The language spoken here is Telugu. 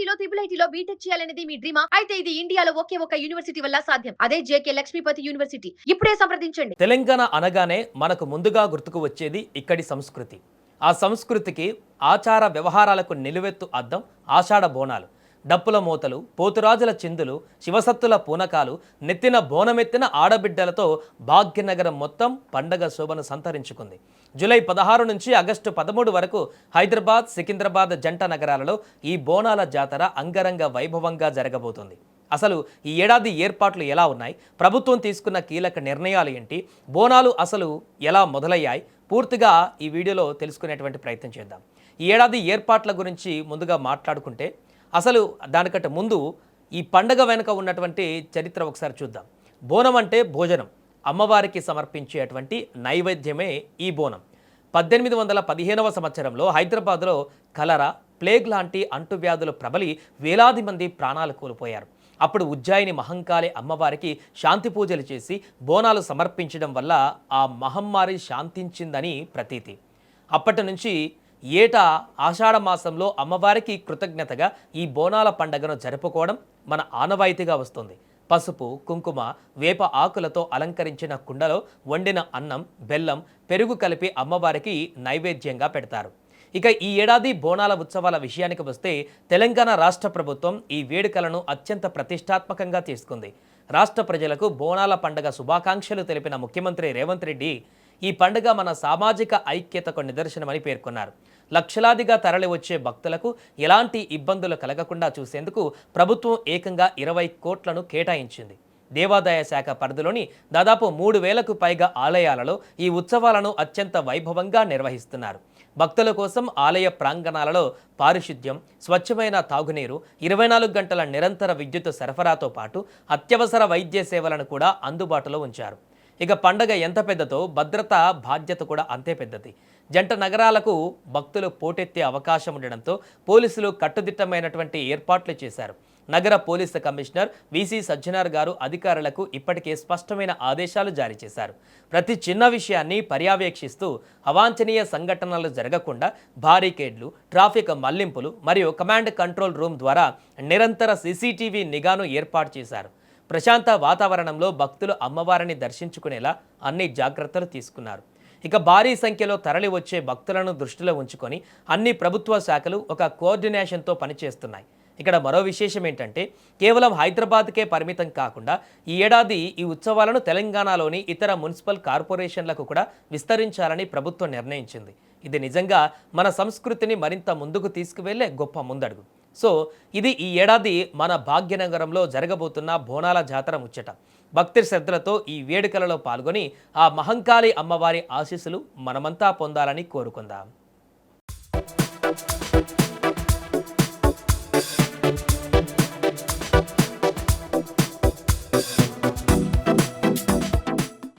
ఐఐటీలో ఐఐటీలో బీటెక్ చేయాలనేది మీ డ్రీమా? అయితే ఇది ఇండియాలో ఒకే ఒక యూనివర్సిటీ వల్ల సాధ్యం. అదే జేకే లక్ష్మీపతి యూనివర్సిటీ. ఇప్పుడే సంప్రదించండి. తెలంగాణ అనగానే మనకు ముందుగా గుర్తుకు వచ్చేది ఇక్కడి సంస్కృతి. ఆ సంస్కృతికి ఆచార వ్యవహారాలకు నిలువెత్తు అద్దం ఆషాఢ బోనాలు. డప్పుల మోతలు, పోతురాజుల చిందులు, శివసత్తుల పూనకాలు, నెత్తిన బోనమెత్తిన ఆడబిడ్డలతో భాగ్యనగరం మొత్తం పండగ శోభను సంతరించుకుంది. జూలై 16 నుంచి ఆగస్టు 13 వరకు హైదరాబాద్, సికింద్రాబాద్ జంట నగరాలలో ఈ బోనాల జాతర అంగరంగ వైభవంగా జరగబోతుంది. అసలు ఈ ఏడాది ఏర్పాట్లు ఎలా ఉన్నాయి, ప్రభుత్వం తీసుకున్న కీలక నిర్ణయాలు ఏంటి, బోనాలు అసలు ఎలా మొదలయ్యాయి, పూర్తిగా ఈ వీడియోలో తెలుసుకునేటువంటి ప్రయత్నం చేద్దాం. ఈ ఏడాది ఏర్పాట్ల గురించి ముందుగా మాట్లాడుకుంటే అసలు దానికంటే ముందు ఈ పండగ వెనుక ఉన్నటువంటి చరిత్ర ఒకసారి చూద్దాం. బోనం అంటే భోజనం, అమ్మవారికి సమర్పించేటువంటి నైవేద్యమే ఈ బోనం. 1815వ సంవత్సరంలో హైదరాబాద్లో కలరా, ప్లేగ్ లాంటి అంటువ్యాధులు ప్రబలి వేలాది మంది ప్రాణాలు కోల్పోయారు. అప్పుడు ఉజ్జయిని మహంకాళి అమ్మవారికి శాంతి పూజలు చేసి బోనాలు సమర్పించడం వల్ల ఆ మహమ్మారి శాంతించిందని ప్రతీతి. అప్పటి నుంచి ఏటా ఆషాఢ మాసంలో అమ్మవారికి కృతజ్ఞతగా ఈ బోనాల పండుగను జరుపుకోవడం మన ఆనవాయితీగా వస్తుంది. పసుపు, కుంకుమ, వేప ఆకులతో అలంకరించిన కుండలో వండిన అన్నం, బెల్లం, పెరుగు కలిపి అమ్మవారికి నైవేద్యంగా పెడతారు. ఇక ఈ ఏడాది బోనాల ఉత్సవాల విషయానికి వస్తే తెలంగాణ రాష్ట్ర ప్రభుత్వం ఈ వేడుకలను అత్యంత ప్రతిష్టాత్మకంగా తీసుకుంది. రాష్ట్ర ప్రజలకు బోనాల పండుగ శుభాకాంక్షలు తెలిపిన ముఖ్యమంత్రి రేవంత్ రెడ్డి ఈ పండుగ మన సామాజిక ఐక్యతకు నిదర్శనమని పేర్కొన్నారు. లక్షలాదిగా తరలి వచ్చే భక్తులకు ఎలాంటి ఇబ్బందులు కలగకుండా చూసేందుకు ప్రభుత్వం ఏకంగా 20 కోట్లను కేటాయించింది. దేవాదాయ శాఖ పరిధిలోని దాదాపు 3,000కు పైగా ఆలయాలలో ఈ ఉత్సవాలను అత్యంత వైభవంగా నిర్వహిస్తున్నారు. భక్తుల కోసం ఆలయ ప్రాంగణాలలో పారిశుద్ధ్యం, స్వచ్ఛమైన తాగునీరు, 24 గంటల నిరంతర విద్యుత్ సరఫరాతో పాటు అత్యవసర వైద్య సేవలను కూడా అందుబాటులో ఉంచారు. ఇక పండగ ఎంత పెద్దదో భద్రతా బాధ్యత కూడా అంతే పెద్దది. జంట నగరాలకు భక్తులు పోటెత్తే అవకాశం ఉండడంతో పోలీసులు కట్టుదిట్టమైనటువంటి ఏర్పాట్లు చేశారు. నగర పోలీసు కమిషనర్ విసి సజ్జనార్ గారు అధికారులకు ఇప్పటికే స్పష్టమైన ఆదేశాలు జారీ చేశారు. ప్రతి చిన్న విషయాన్ని పర్యవేక్షిస్తూ అవాంఛనీయ సంఘటనలు జరగకుండా బారికేడ్లు, ట్రాఫిక్ మళ్లింపులు మరియు కమాండ్ కంట్రోల్ రూమ్ ద్వారా నిరంతర సీసీటీవీ నిఘాను ఏర్పాటు చేశారు. ప్రశాంత వాతావరణంలో భక్తులు అమ్మవారిని దర్శించుకునేలా అన్ని జాగ్రత్తలు తీసుకున్నారు. ఇక భారీ సంఖ్యలో తరలి వచ్చే భక్తులను దృష్టిలో ఉంచుకొని అన్ని ప్రభుత్వ శాఖలు ఒక కోఆర్డినేషన్తో పనిచేస్తున్నాయి. ఇక్కడ మరో విశేషం ఏంటంటే కేవలం హైదరాబాద్కే పరిమితం కాకుండా ఈ ఏడాది ఈ ఉత్సవాలను తెలంగాణలోని ఇతర మున్సిపల్ కార్పొరేషన్లకు కూడా విస్తరించాలని ప్రభుత్వం నిర్ణయించింది. ఇది నిజంగా మన సంస్కృతిని మరింత ముందుకు తీసుకువెళ్లే గొప్ప ముందడుగు. సో ఇది ఈ ఏడాది మన భాగ్యనగరంలో జరగబోతున్న బోనాల జాతర ముచ్చట. భక్తి శ్రద్ధలతో ఈ వేడుకలలో పాల్గొని ఆ మహంకాళి అమ్మవారి ఆశీస్సులు మనమంతా పొందాలని కోరుకుందాం.